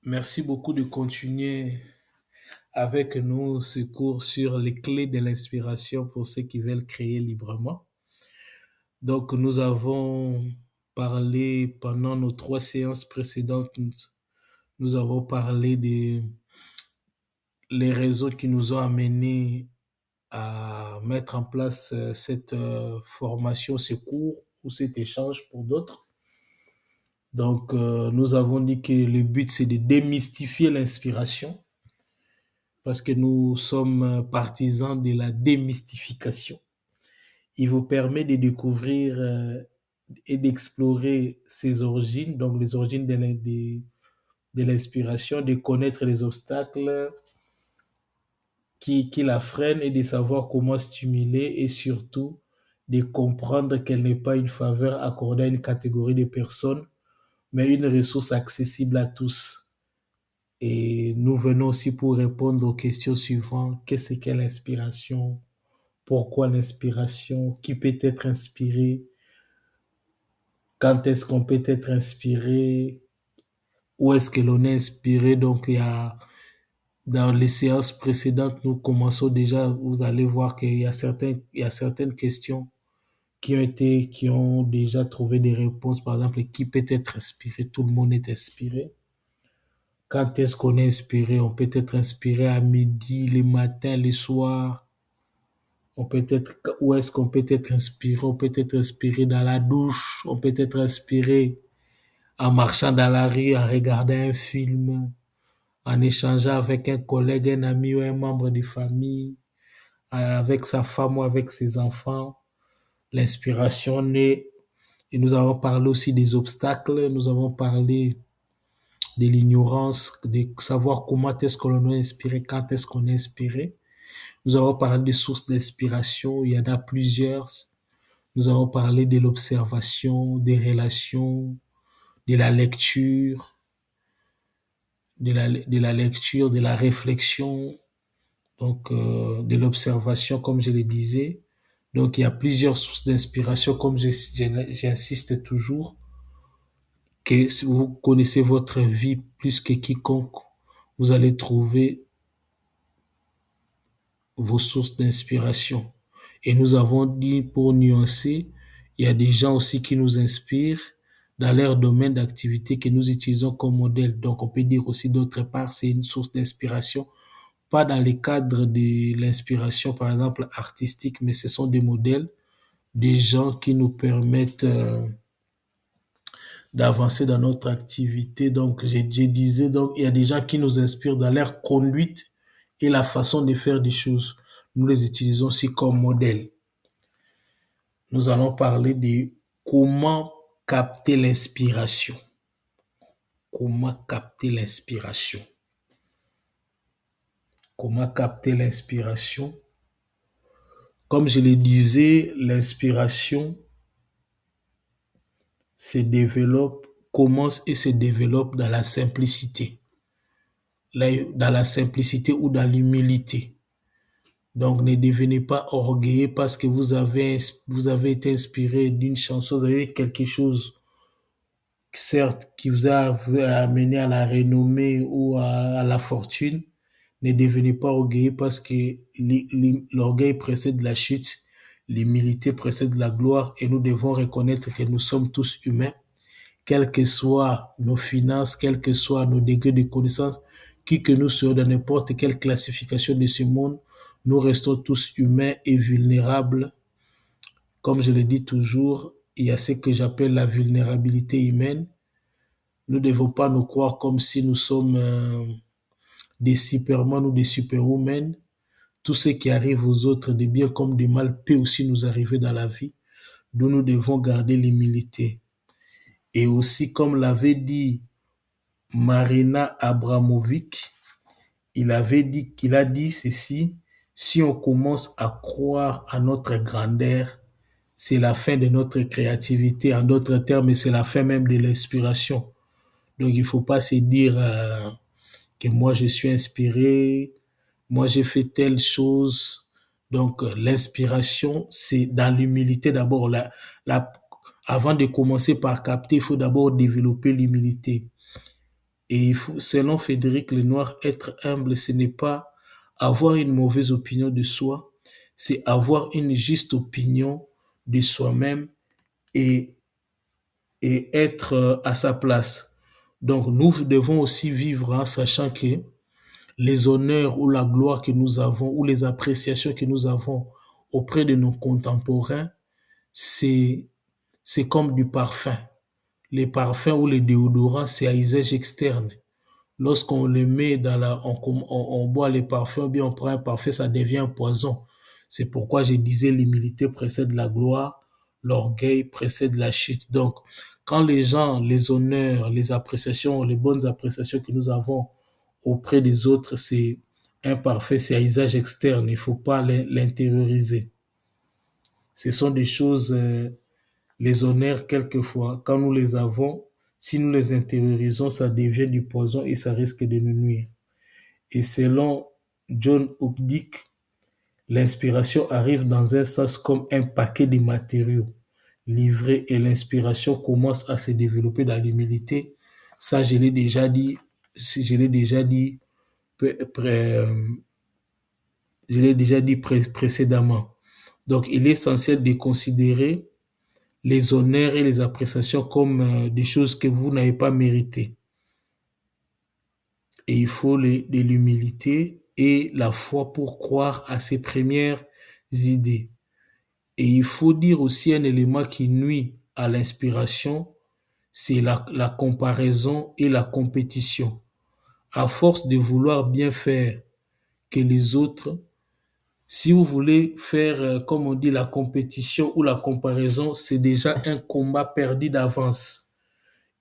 Merci beaucoup de continuer avec nous ce cours sur les clés de l'inspiration pour ceux qui veulent créer librement. Donc, nous avons parlé pendant nos trois séances précédentes, nous avons parlé des les raisons qui nous ont amenés à mettre en place cette formation, ce cours ou cet échange pour d'autres. Donc, nous avons dit que le but, c'est de démystifier l'inspiration parce que nous sommes partisans de la démystification. Il vous permet de découvrir et d'explorer ses origines, donc les origines de l'inspiration, de connaître les obstacles qui la freinent et de savoir comment stimuler et surtout de comprendre qu'elle n'est pas une faveur accordée à une catégorie de personnes, mais une ressource accessible à tous. Et nous venons aussi pour répondre aux questions suivantes. Qu'est-ce qu'est l'inspiration? Pourquoi l'inspiration? Qui peut être inspiré? Quand est-ce qu'on peut être inspiré? Où est-ce que l'on est inspiré? Donc, dans les séances précédentes, nous commençons déjà, vous allez voir il y a certaines questions qui ont déjà trouvé des réponses. Par exemple, qui peut être inspiré? Tout le monde est inspiré. Quand est-ce qu'on est inspiré? On peut être inspiré à midi, le matin, le soir. Où est-ce qu'on peut être inspiré? On peut être inspiré dans la douche. On peut être inspiré en marchant dans la rue, en regardant un film, en échangeant avec un collègue, un ami ou un membre de famille, avec sa femme ou avec ses enfants. L'inspiration naît. Et nous avons parlé aussi des obstacles. Nous avons parlé de l'ignorance, de savoir comment est-ce que l'on est inspiré, quand est-ce qu'on est inspiré. Nous avons parlé des sources d'inspiration, il y en a plusieurs. Nous avons parlé de l'observation, des relations, de la lecture, de la réflexion, donc de l'observation, comme je le disais. Donc il y a plusieurs sources d'inspiration, comme j'insiste toujours, que si vous connaissez votre vie plus que quiconque, vous allez trouver vos sources d'inspiration. Et nous avons dit, pour nuancer, il y a des gens aussi qui nous inspirent dans leur domaine d'activité que nous utilisons comme modèle. Donc, on peut dire aussi d'autre part, c'est une source d'inspiration, pas dans le cadre de l'inspiration, par exemple, artistique, mais ce sont des modèles, des gens qui nous permettent d'avancer dans notre activité. Donc, je disais, donc, il y a des gens qui nous inspirent dans leur conduite et la façon de faire des choses. Nous les utilisons aussi comme modèle. Nous allons parler de comment capter l'inspiration. Comment capter l'inspiration. Comment capter l'inspiration. Comme je le disais, l'inspiration commence et se développe dans la simplicité. Dans la simplicité ou dans l'humilité. Donc, ne devenez pas orgueilleux parce que vous avez été inspiré d'une chanson, vous avez quelque chose, certes, qui vous a amené à la renommée ou à la fortune. Ne devenez pas orgueilleux parce que l'orgueil précède la chute, l'humilité précède la gloire et nous devons reconnaître que nous sommes tous humains, quelles que soient nos finances, quels que soient nos degrés de connaissance, qui que nous soyons dans n'importe quelle classification de ce monde, nous restons tous humains et vulnérables. Comme je le dis toujours, il y a ce que j'appelle la vulnérabilité humaine. Nous ne devons pas nous croire comme si nous sommes des supermen ou des superwomen. Tout ce qui arrive aux autres, de bien comme de mal, peut aussi nous arriver dans la vie. D'où nous devons garder l'humilité. Et aussi, comme l'avait dit Marina Abramovic, il a dit ceci: si on commence à croire à notre grandeur, c'est la fin de notre créativité. En d'autres termes, c'est la fin même de l'inspiration. Donc, il ne faut pas se dire que moi, je suis inspiré, moi, j'ai fait telle chose. Donc, l'inspiration, c'est dans l'humilité d'abord. Avant de commencer par capter, il faut d'abord développer l'humilité. Et selon Frédéric Lenoir, être humble, ce n'est pas avoir une mauvaise opinion de soi, c'est avoir une juste opinion de soi-même et, et être à sa place. Donc nous devons aussi vivre en sachant que les honneurs ou la gloire que nous avons ou les appréciations que nous avons auprès de nos contemporains, c'est c'est comme du parfum. Les parfums ou les déodorants, c'est à usage externe. Lorsqu'on les met dans on boit les parfums, ou bien on prend un parfum, ça devient un poison. C'est pourquoi je disais l'humilité précède la gloire, l'orgueil précède la chute. Donc, quand les gens, les honneurs, les appréciations, les bonnes appréciations que nous avons auprès des autres, c'est un parfait, c'est à usage externe. Il ne faut pas l'intérioriser. Ce sont des choses, les honneurs, quelquefois, quand nous les avons, si nous les intériorisons, ça devient du poison et ça risque de nous nuire. Et selon John Updike, l'inspiration arrive dans un sens comme un paquet de matériaux livrés et l'inspiration commence à se développer dans l'humilité. Ça, je l'ai déjà dit, je l'ai déjà dit, je l'ai déjà dit précédemment. Donc, il est essentiel de considérer les honneurs et les appréciations comme des choses que vous n'avez pas méritées. Et il faut de l'humilité et la foi pour croire à ses premières idées. Et il faut dire aussi un élément qui nuit à l'inspiration, c'est la comparaison et la compétition. À force de vouloir bien faire que les autres, si vous voulez faire, comme on dit, la compétition ou la comparaison, c'est déjà un combat perdu d'avance.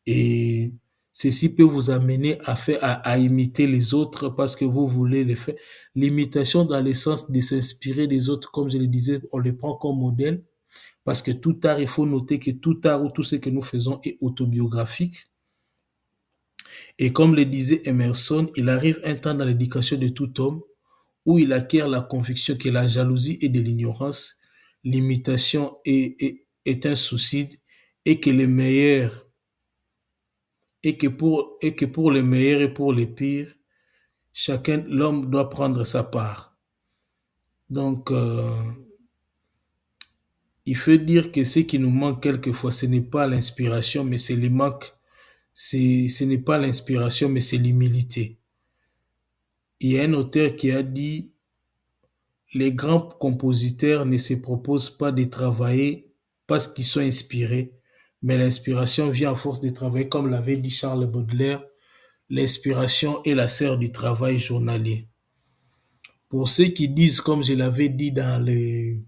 Et ceci peut vous amener à imiter les autres parce que vous voulez les faire. L'imitation dans le sens de s'inspirer des autres, comme je le disais, on les prend comme modèle parce que tout art, il faut noter que tout art ou tout ce que nous faisons est autobiographique. Et comme le disait Emerson, il arrive un temps dans l'éducation de tout homme où il acquiert la conviction que la jalousie est de l'ignorance, l'imitation est un suicide et que les meilleurs et que pour les meilleurs et pour les pires, chacun, l'homme doit prendre sa part. Donc, il faut dire que ce qui nous manque quelquefois, ce n'est pas l'inspiration, mais c'est le manque. Ce n'est pas l'inspiration, mais c'est l'humilité. Il y a un auteur qui a dit, les grands compositeurs ne se proposent pas de travailler parce qu'ils sont inspirés, mais l'inspiration vient à force de travailler, comme l'avait dit Charles Baudelaire, l'inspiration est la sœur du travail journalier. Pour ceux qui disent, comme je l'avais dit dans les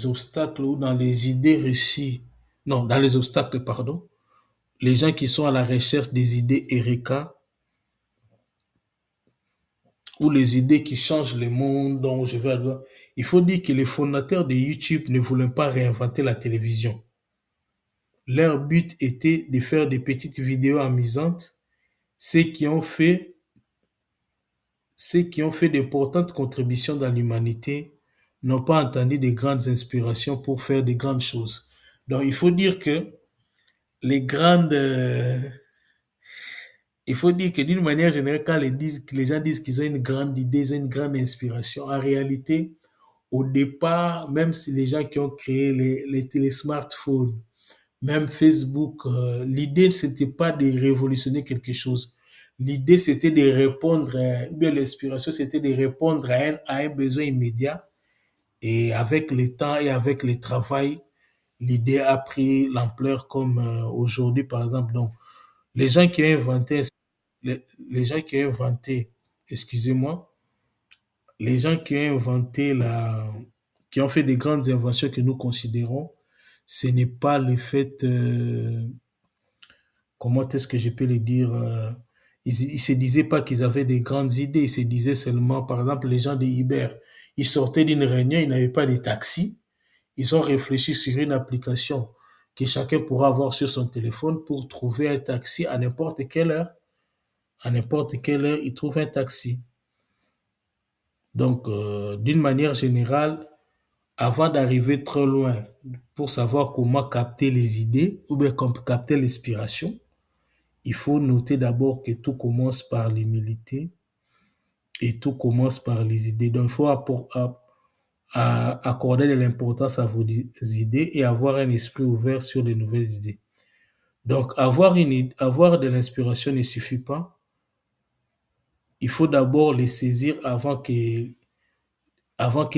obstacles ou dans les idées reçues, non, dans les obstacles, pardon, les gens qui sont à la recherche des idées Eureka ou les idées qui changent le monde dont je vais avoir, il faut dire que les fondateurs de YouTube ne voulaient pas réinventer la télévision. Leur but était de faire des petites vidéos amusantes, ceux qui ont fait Ceux qui ont fait d'importantes contributions dans l'humanité n'ont pas entendu de grandes inspirations pour faire de grandes choses. Donc, il faut dire que les grandes, il faut dire que d'une manière générale, quand les gens disent qu'ils ont une grande idée, ils ont une grande inspiration, en réalité, au départ, même si les gens qui ont créé les smartphones, même Facebook, l'idée, c'était pas de révolutionner quelque chose. L'idée, c'était de répondre, bien l'inspiration, c'était de répondre à un besoin immédiat. Et avec le temps et avec le travail, l'idée a pris l'ampleur comme aujourd'hui, par exemple. Donc, les gens qui ont inventé, les gens qui ont inventé, excusez-moi, les gens qui ont inventé qui ont fait des grandes inventions que nous considérons, ce n'est pas le fait, comment est-ce que je peux le dire, ils se disaient pas qu'ils avaient des grandes idées, ils se disaient seulement, par exemple, les gens de Uber, ils sortaient d'une réunion, ils n'avaient pas de taxi, ils ont réfléchi sur une application que chacun pourra avoir sur son téléphone pour trouver un taxi à n'importe quelle heure. À n'importe quelle heure, ils trouvent un taxi. Donc, d'une manière générale, avant d'arriver trop loin, pour savoir comment capter les idées ou bien capter l'inspiration, il faut noter d'abord que tout commence par l'humilité et tout commence par les idées. Donc, il faut accorder de l'importance à vos idées et avoir un esprit ouvert sur les nouvelles idées. Donc, avoir de l'inspiration ne suffit pas. Il faut d'abord les saisir avant que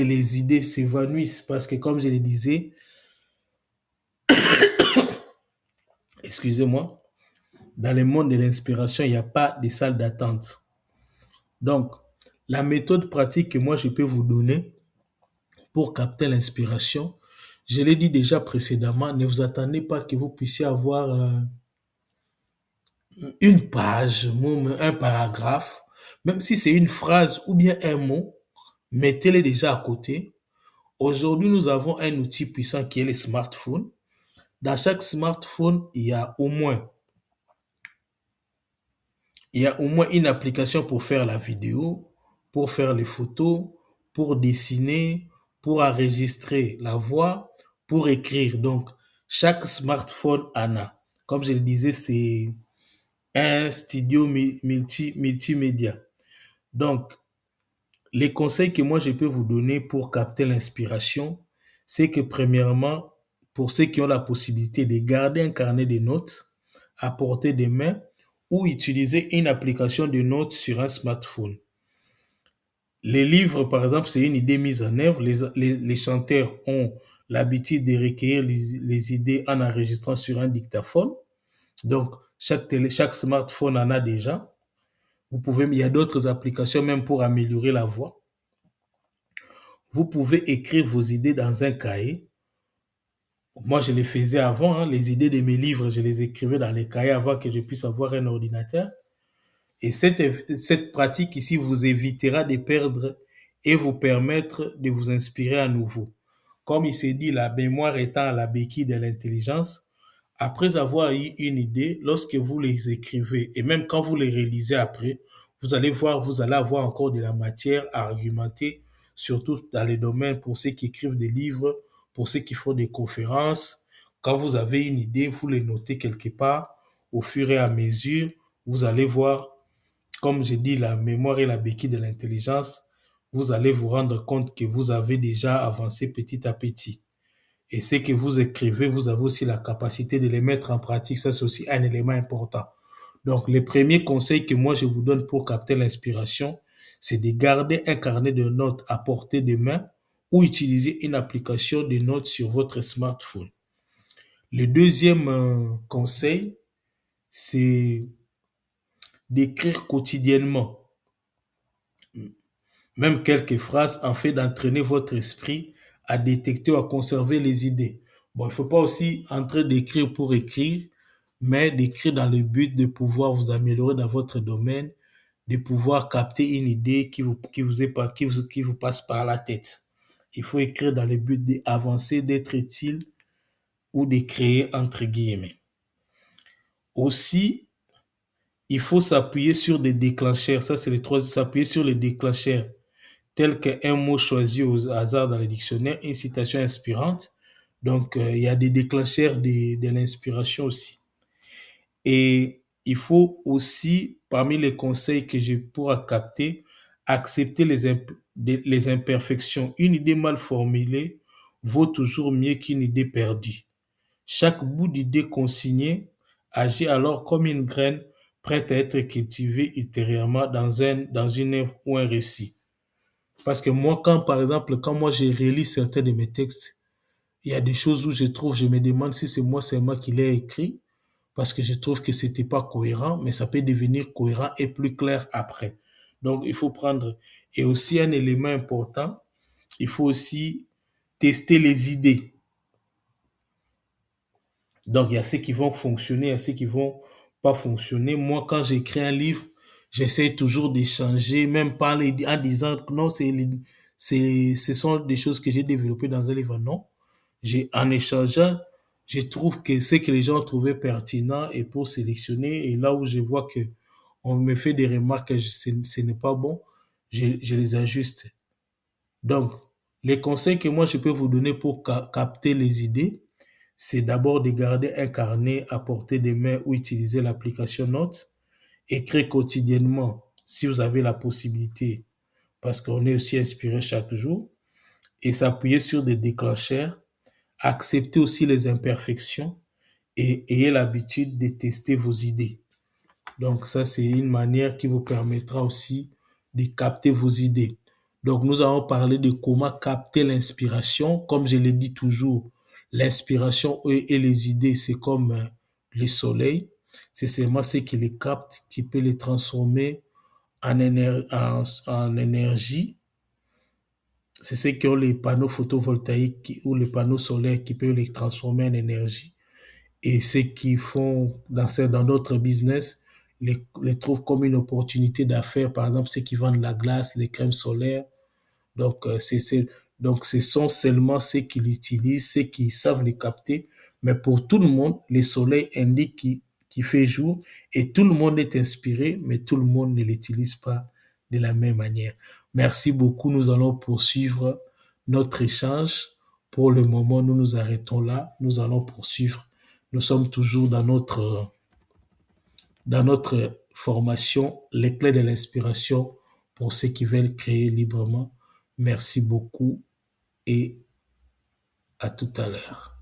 les idées s'évanouissent. Parce que, comme je le disais, excusez-moi, dans le monde de l'inspiration, il n'y a pas de salle d'attente. Donc, la méthode pratique que moi je peux vous donner pour capter l'inspiration, je l'ai dit déjà précédemment, ne vous attendez pas que vous puissiez avoir une page, même un paragraphe, même si c'est une phrase ou bien un mot, mettez-les déjà à côté. Aujourd'hui, nous avons un outil puissant qui est le smartphone. Dans chaque smartphone, il y a au moins une application pour faire la vidéo, pour faire les photos, pour dessiner, pour enregistrer la voix, pour écrire. Donc, chaque smartphone en a. Comme je le disais, c'est un studio multimédia. Donc, les conseils que moi je peux vous donner pour capter l'inspiration, c'est que premièrement, pour ceux qui ont la possibilité de garder un carnet de notes à portée de main ou utiliser une application de notes sur un smartphone. Les livres, par exemple, c'est une idée mise en œuvre. Les chanteurs ont l'habitude de recueillir les idées en enregistrant sur un dictaphone. Donc, chaque smartphone en a déjà. Il y a d'autres applications même pour améliorer la voix. Vous pouvez écrire vos idées dans un cahier. Moi, je les faisais avant, hein, les idées de mes livres, je les écrivais dans les cahiers avant que je puisse avoir un ordinateur. Et cette pratique ici vous évitera de perdre et vous permettre de vous inspirer à nouveau. Comme il s'est dit, la mémoire étant la béquille de l'intelligence, après avoir eu une idée, lorsque vous les écrivez et même quand vous les réalisez après, vous allez avoir encore de la matière à argumenter, surtout dans les domaines pour ceux qui écrivent des livres, pour ceux qui font des conférences. Quand vous avez une idée, vous les notez quelque part. Au fur et à mesure, vous allez voir, comme je dis, la mémoire est la béquille de l'intelligence. Vous allez vous rendre compte que vous avez déjà avancé petit à petit. Et ce que vous écrivez, vous avez aussi la capacité de les mettre en pratique. Ça, c'est aussi un élément important. Donc, le premier conseil que moi, je vous donne pour capter l'inspiration, c'est de garder un carnet de notes à portée de main ou utiliser une application de notes sur votre smartphone. Le deuxième conseil, c'est d'écrire quotidiennement, même quelques phrases, en fait d'entraîner votre esprit à détecter ou à conserver les idées. Bon, il ne faut pas aussi entrer d'écrire pour écrire, mais d'écrire dans le but de pouvoir vous améliorer dans votre domaine, de pouvoir capter une idée qui vous passe par la tête. Il faut écrire dans le but d'avancer, d'être utile ou de créer entre guillemets. Aussi, il faut s'appuyer sur des déclencheurs. Ça, c'est le troisième, s'appuyer sur les déclencheurs tels qu'un mot choisi au hasard dans le dictionnaire, une citation inspirante. Donc, il y a des déclencheurs de l'inspiration aussi. Et il faut aussi, parmi les conseils que je pourrais capter, accepter les imperfections. Une idée mal formulée vaut toujours mieux qu'une idée perdue. Chaque bout d'idée consignée agit alors comme une graine prête à être cultivée ultérieurement dans une œuvre ou un récit. Parce que moi, par exemple, quand moi je relis certains de mes textes, il y a des choses où je me demande si c'est moi qui l'ai écrit, parce que je trouve que c'était pas cohérent, mais ça peut devenir cohérent et plus clair après. Donc, il faut prendre, et aussi un élément important, il faut aussi tester les idées. Donc, il y a ceux qui vont fonctionner, il y a ceux qui vont pas fonctionner. Moi, quand j'écris un livre, j'essaie toujours d'échanger, même pas en disant que non, ce sont des choses que j'ai développées dans un livre. Non. En échangeant, je trouve que ce que les gens ont trouvé pertinent et pour sélectionner, et là où je vois que on me fait des remarques que ce n'est pas bon, je les ajuste. Donc, Les conseils que moi je peux vous donner pour capter les idées, c'est d'abord de garder un carnet à portée de main ou utiliser l'application Notes. Écrire quotidiennement si vous avez la possibilité, parce qu'on est aussi inspiré chaque jour, et s'appuyer sur des déclencheurs, accepter aussi les imperfections et ayez l'habitude de tester vos idées. Donc ça, c'est une manière qui vous permettra aussi de capter vos idées. Donc nous allons parler de comment capter l'inspiration. Comme je l'ai dit toujours, l'inspiration et les idées, c'est comme le soleil. C'est seulement ce qui les capte qui peut les transformer en énergie. C'est ceux qui ont les panneaux photovoltaïques ou les panneaux solaires qui peuvent les transformer en énergie. Et ceux qui font dans notre business les trouvent comme une opportunité d'affaires. Par exemple, ceux qui vendent la glace, les crèmes solaires. Donc, donc ce sont seulement ceux qui l'utilisent, ceux qui savent les capter. Mais pour tout le monde, le soleil indique qu'il fait jour et tout le monde est inspiré, mais tout le monde ne l'utilise pas de la même manière. Merci beaucoup. Nous allons poursuivre notre échange. Pour le moment, nous nous arrêtons là. Nous allons poursuivre. Nous sommes toujours dans notre formation, les clés de l'inspiration pour ceux qui veulent créer librement. Merci beaucoup et à tout à l'heure.